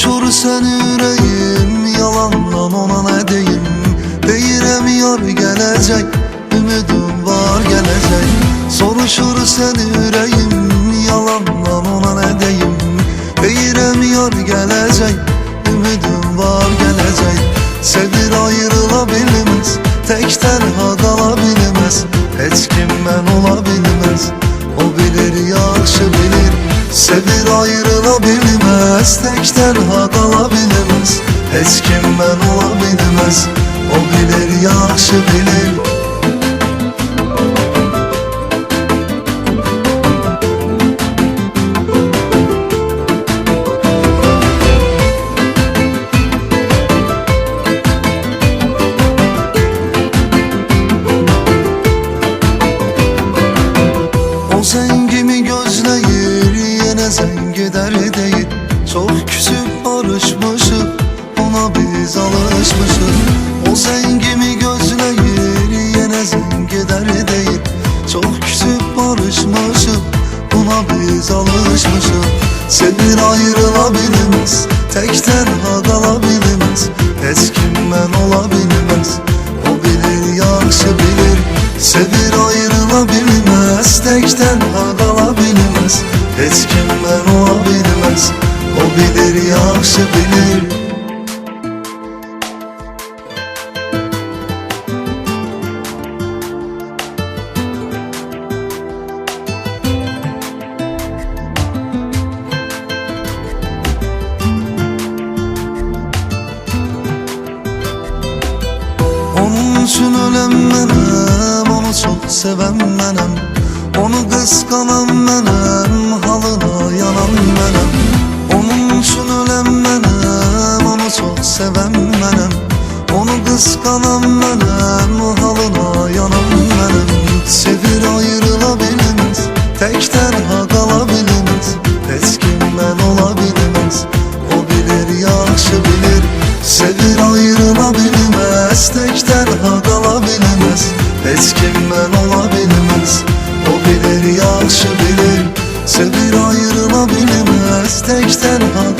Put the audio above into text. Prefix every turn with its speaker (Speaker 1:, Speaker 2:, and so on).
Speaker 1: Soruşur sen yüreğim, yalandan ona ne deyim? Deyirəm yar gelecek, ümidim var gelecek. Soruşur sen yüreğim, yalandan ona ne deyim? Deyirəm yar gelecek, ümidim var gelecek. Sevir ayrıla bilmez, tek tenha kala bilmez. Hiç kimden ola bilmez, o bilir yaxşı bilir. Sevir ayrıla bilmez, tek tenha kala bilmez. Hiç kimden ola bilmez, o bilir yaxşı bilir. O zengimi gözleyir, yine zen gider değil. Çok küsüp barışmışız, ona biz alışmışız. O zengimi gözleyir, yine zen gider değil. Çok küsüp barışmışız, ona biz alışmışız. Sevir ayrıla bilmez, tek tenha kala bilmez. Hiç kimden ola bilmez, o bilir yaxşı bilir. Sevir ayrıla bilmez, tek tenha kala bilmez. Hiç kimden ola bilmez, o bilir yaxşı bilir. Onun üçün öləm mənəm, onu çok sevəm mənəm. Onu kıskanan mənəm, halına yanan mənəm. Onun üçün öləm mənəm, onu çok sevəm mənəm. Onu kıskanan mənəm, halına yanan mənəm. Sevir ayrıla bilmez, tek tenha kala bilmez. Hiç kimden ola bilmez, o bilir yaxşı bilir. Sevir ayrıla bilmez, tek tenha kala bilmez. Hiç kimden ola bilmez, o bilir yaxşı bilir. Sevir ayrıla bilmez, tek tenha